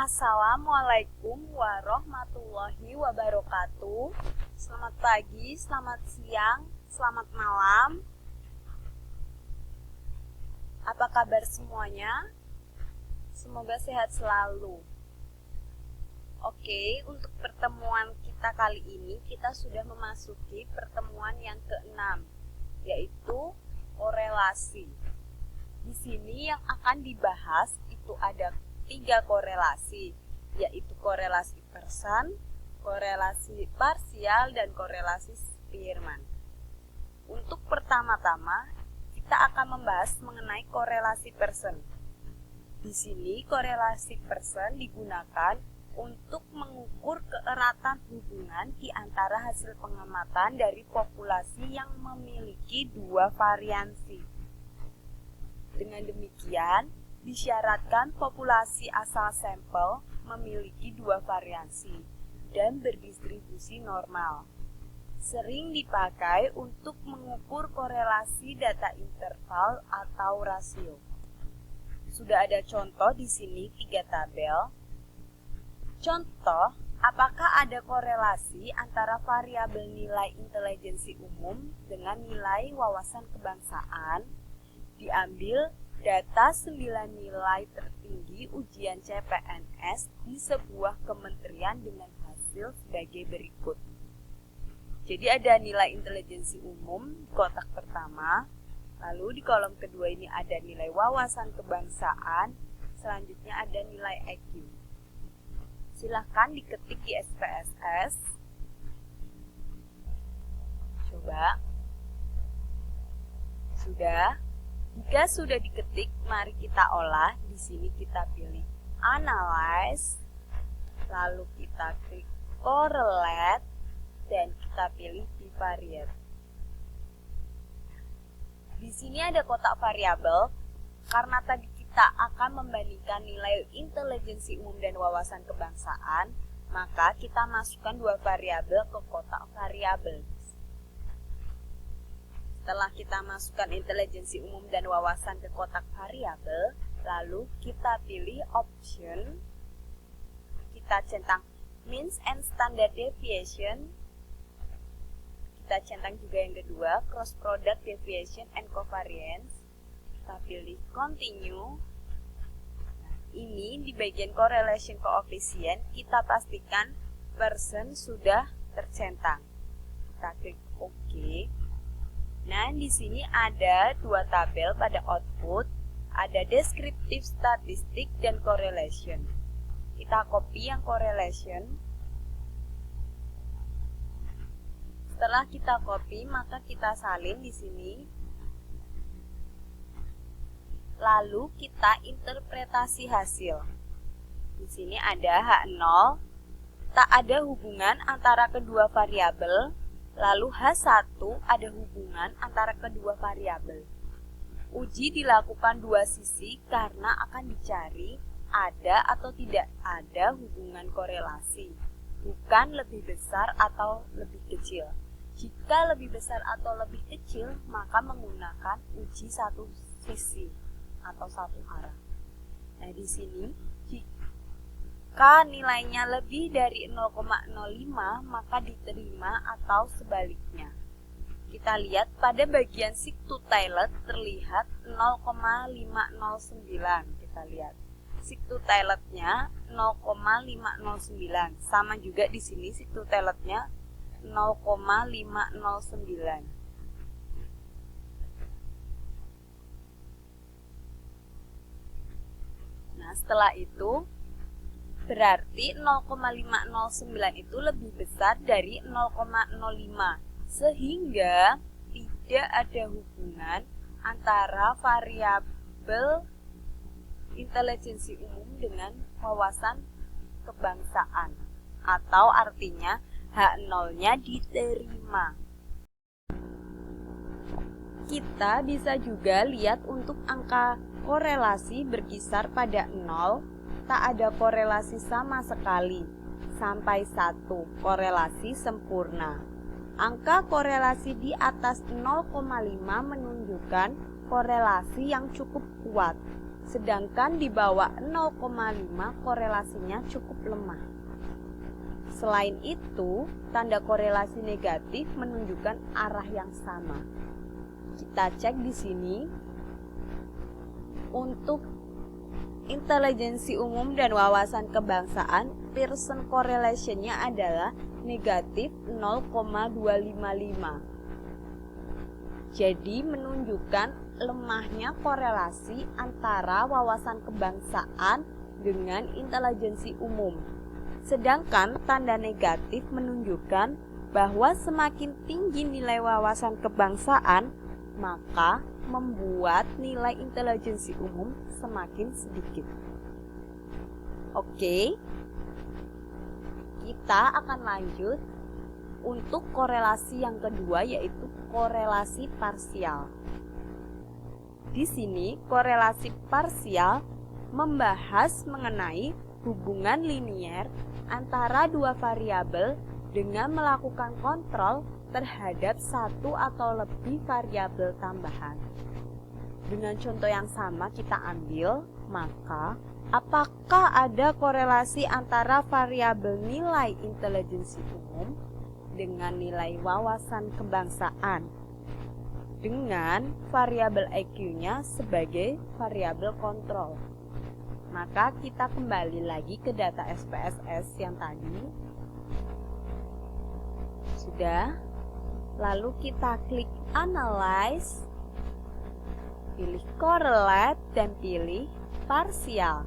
Assalamualaikum warahmatullahi wabarakatuh. Selamat pagi, selamat siang, selamat malam. Apa kabar semuanya? Semoga sehat selalu. Oke, untuk pertemuan kita kali ini kita sudah memasuki pertemuan yang ke-6, yaitu korelasi. Di sini yang akan dibahas itu ada 3 korelasi, yaitu korelasi Pearson, korelasi parsial, dan korelasi Spearman. Untuk pertama-tama, kita akan membahas mengenai korelasi Pearson. Di sini korelasi Pearson digunakan untuk mengukur keeratan hubungan di antara hasil pengamatan dari populasi yang memiliki 2 variansi. Dengan demikian, disyaratkan populasi asal sampel memiliki 2 variansi dan berdistribusi normal. Sering dipakai untuk mengukur korelasi data interval atau rasio. Sudah ada contoh di sini 3 tabel. Contoh, apakah ada korelasi antara variabel nilai intelijensi umum dengan nilai wawasan kebangsaan? Diambil data 9 nilai tertinggi ujian CPNS di sebuah kementerian dengan hasil sebagai berikut. Jadi ada nilai intelijensi umum di kotak pertama, lalu di kolom kedua ini ada nilai wawasan kebangsaan, selanjutnya ada nilai IQ. Silahkan diketik di SPSS. Coba. Sudah? Jika sudah diketik, mari kita olah. Di sini kita pilih Analyze, lalu kita klik Correlate, dan kita pilih Bivariate. Di sini ada kotak variabel. Karena tadi kita akan membandingkan nilai intelijensi umum dan wawasan kebangsaan, maka kita masukkan 2 variabel ke kotak variabel. Setelah kita masukkan intelijensi umum dan wawasan ke kotak variabel, lalu kita pilih option, kita centang means and standard deviation, kita centang juga yang kedua, cross product deviation and covariance, kita pilih continue. Nah, ini di bagian correlation coefficient kita pastikan Pearson sudah tercentang. Kita klik OK. Nah, di sini ada 2 tabel pada output, ada descriptive statistic dan correlation. Kita copy yang correlation. Setelah kita copy, maka kita salin di sini. Lalu kita interpretasi hasil. Di sini ada H0, tak ada hubungan antara kedua variabel. Lalu H1 ada hubungan antara kedua variabel. Uji dilakukan 2 sisi karena akan dicari ada atau tidak ada hubungan korelasi, bukan lebih besar atau lebih kecil. Jika lebih besar atau lebih kecil, maka menggunakan uji 1 sisi atau 1 arah. Nah, di sini jika nilainya lebih dari 0,05 maka diterima atau sebaliknya. Kita lihat pada bagian seek to tilde terlihat 0,509. Kita lihat seek to tilde-nya 0,509. Sama juga di sini seek to tilde-nya 0,509. Nah, setelah itu berarti 0,509 itu lebih besar dari 0,05, sehingga tidak ada hubungan antara variabel intelijensi umum dengan wawasan kebangsaan, atau artinya H0-nya diterima. Kita bisa juga lihat untuk angka korelasi berkisar pada 0, tak ada korelasi sama sekali, sampai 1 korelasi sempurna. Angka korelasi di atas 0,5 menunjukkan korelasi yang cukup kuat. sedangkan di bawah 0,5 korelasinya cukup lemah. Selain itu, tanda korelasi negatif menunjukkan arah yang sama. Kita cek di sini. Untuk intelijensi umum dan wawasan kebangsaan, Pearson correlation-nya adalah negatif 0,255. Jadi menunjukkan lemahnya korelasi antara wawasan kebangsaan dengan intelijensi umum. Sedangkan tanda negatif menunjukkan bahwa semakin tinggi nilai wawasan kebangsaan, maka membuat nilai intelijensi umum semakin sedikit. Oke, kita akan lanjut untuk korelasi yang kedua, yaitu korelasi parsial. Di sini korelasi parsial membahas mengenai hubungan linier antara dua variabel dengan melakukan kontrol terhadap satu atau lebih variabel tambahan. Dengan contoh yang sama kita ambil, maka apakah ada korelasi antara variabel nilai intelijensi umum dengan nilai wawasan kebangsaan dengan variabel IQ-nya sebagai variabel kontrol? Maka kita kembali lagi ke data SPSS yang tadi. Sudah. Lalu kita klik Analyze, pilih Correlate dan pilih Parsial.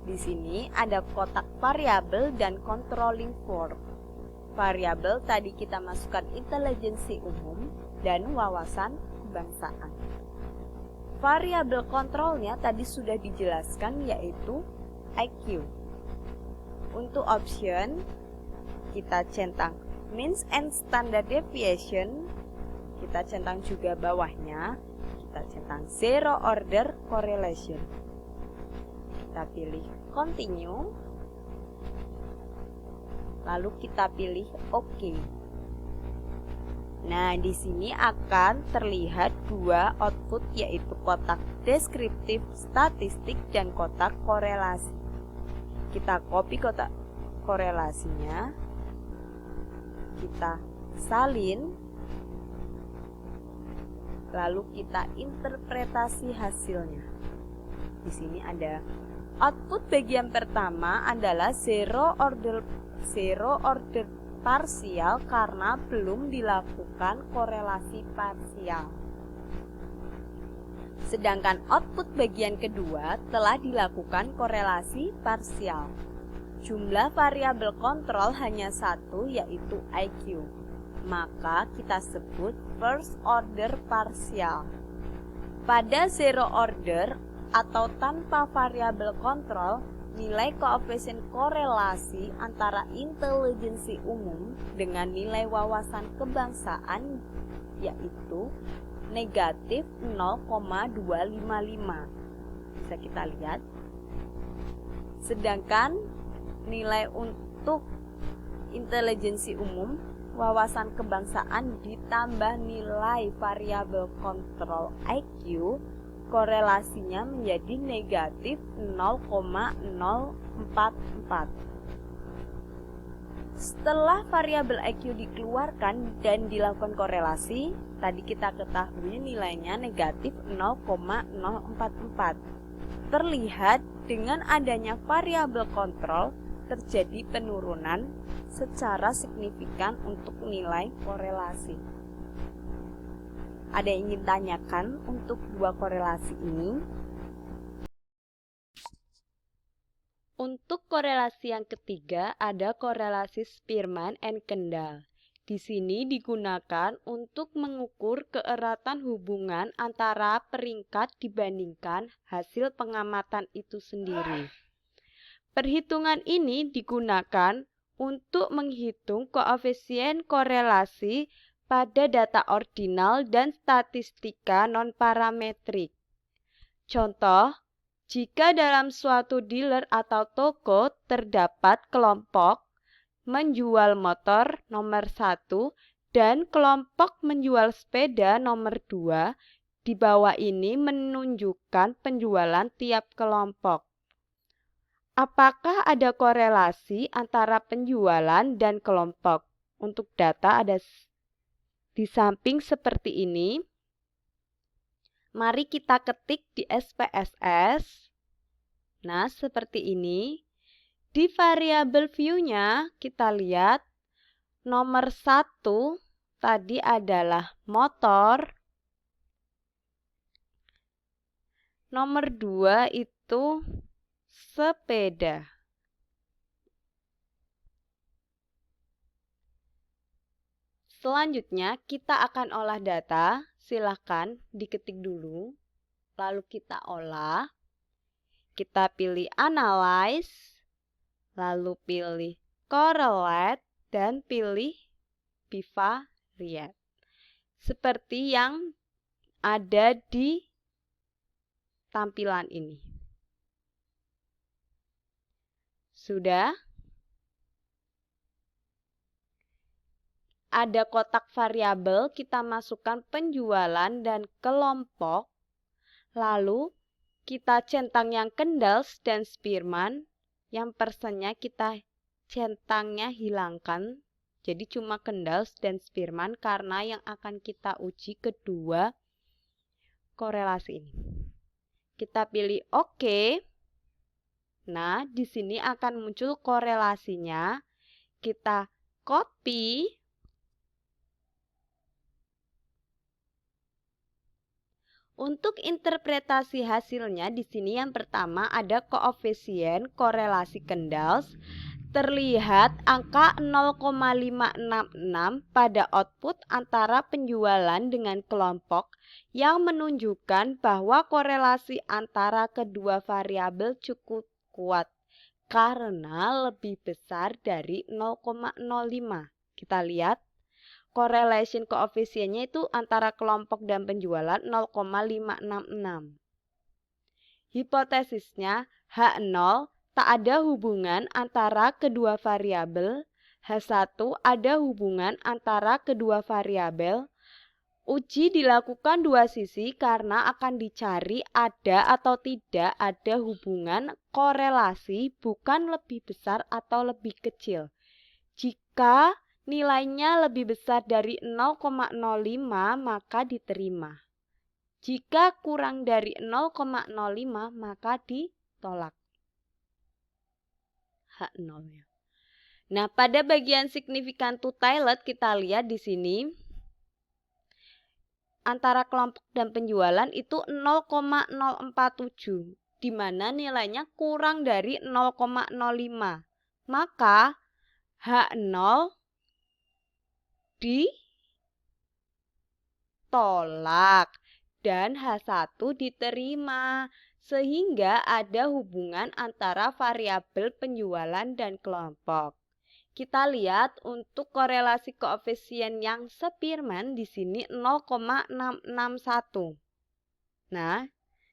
Di sini ada kotak variabel dan controlling for. Variabel tadi kita masukkan intelijensi umum dan wawasan kebangsaan. Variabel kontrolnya tadi sudah dijelaskan, yaitu IQ. Untuk option, kita centang means and standard deviation. Kita centang juga bawahnya, kita centang zero order correlation. Kita pilih continue. Lalu kita pilih OK. Nah, di sini akan terlihat dua output, yaitu kotak deskriptif statistik dan kotak korelasi. Kita copy kotak korelasinya, kita salin, lalu kita interpretasi hasilnya. Di sini ada output bagian pertama adalah zero order parsial karena belum dilakukan korelasi parsial. Sedangkan output bagian kedua telah dilakukan korelasi parsial. Jumlah variabel kontrol hanya satu, yaitu IQ. Maka kita sebut first order parsial. Pada zero order atau tanpa variabel kontrol, nilai koefisien korelasi antara intelijensi umum dengan nilai wawasan kebangsaan yaitu negatif 0,255. Bisa kita lihat. Sedangkan nilai untuk intelijensi umum, wawasan kebangsaan ditambah nilai variabel kontrol IQ, korelasinya menjadi negatif 0,044. Setelah variabel IQ dikeluarkan dan dilakukan korelasi, tadi kita ketahui nilainya negatif 0,044. Terlihat dengan adanya variabel kontrol terjadi penurunan secara signifikan untuk nilai korelasi. Ada yang ingin tanyakan untuk dua korelasi ini? Untuk korelasi yang ketiga ada korelasi Spearman and Kendall. Di sini digunakan untuk mengukur keeratan hubungan antara peringkat dibandingkan hasil pengamatan itu sendiri. Perhitungan ini digunakan untuk menghitung koefisien korelasi pada data ordinal dan statistika non-parametrik. Contoh, jika dalam suatu dealer atau toko terdapat kelompok menjual motor nomor 1 dan kelompok menjual sepeda nomor 2, di bawah ini menunjukkan penjualan tiap kelompok. Apakah ada korelasi antara penjualan dan kelompok? Untuk data ada di samping seperti ini. Mari kita ketik di SPSS. Nah, seperti ini. Di variabel view-nya kita lihat nomor 1 tadi adalah motor. Nomor 2 itu sepeda. Selanjutnya kita akan olah data. Silahkan diketik dulu. Lalu kita olah. Kita pilih analyze. Lalu pilih correlate dan pilih bivariate. Seperti yang ada di tampilan ini. Sudah? Ada kotak variabel, kita masukkan penjualan dan kelompok. Lalu kita centang yang Kendall dan Spearman. Yang persennya kita centangnya hilangkan. Jadi cuma Kendall dan Spearman karena yang akan kita uji kedua korelasi ini. Kita pilih OK. Nah, di sini akan muncul korelasinya. Kita copy. Untuk interpretasi hasilnya di sini yang pertama ada koefisien korelasi Kendall. Terlihat angka 0,566 pada output antara penjualan dengan kelompok yang menunjukkan bahwa korelasi antara kedua variabel cukup kuat karena lebih besar dari 0,05. Kita lihat correlation koefisiennya itu antara kelompok dan penjualan 0,566. Hipotesisnya H0 tak ada hubungan antara kedua variabel. H1 ada hubungan antara kedua variabel. Uji dilakukan dua sisi karena akan dicari ada atau tidak ada hubungan korelasi, bukan lebih besar atau lebih kecil. Jika nilainya lebih besar dari 0,05 maka diterima. Jika kurang dari 0,05 maka ditolak. H0 ya. Nah, pada bagian signifikan to tiled kita lihat di sini antara kelompok dan penjualan itu 0,047 di mana nilainya kurang dari 0,05. Maka H0 ditolak dan H1 diterima. Sehingga ada hubungan antara variabel penjualan dan kelompok. Kita lihat untuk korelasi koefisien yang Spearman di sini 0,661. Nah,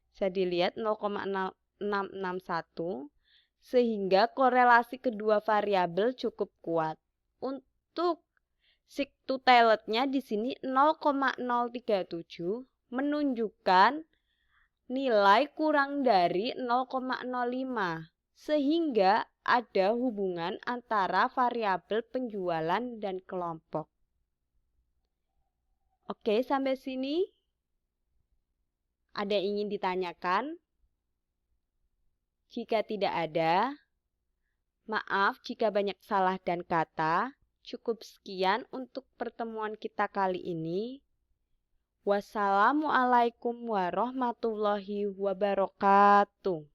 bisa dilihat 0,661 sehingga korelasi kedua variabel cukup kuat. Untuk sig-to-tailednya di sini 0,037 menunjukkan nilai kurang dari 0,05 sehingga ada hubungan antara variabel penjualan dan kelompok. Oke, sampai sini ada yang ingin ditanyakan? Jika tidak ada, maaf jika banyak salah dan kata. Cukup sekian untuk pertemuan kita kali ini. Wassalamualaikum warahmatullahi wabarakatuh.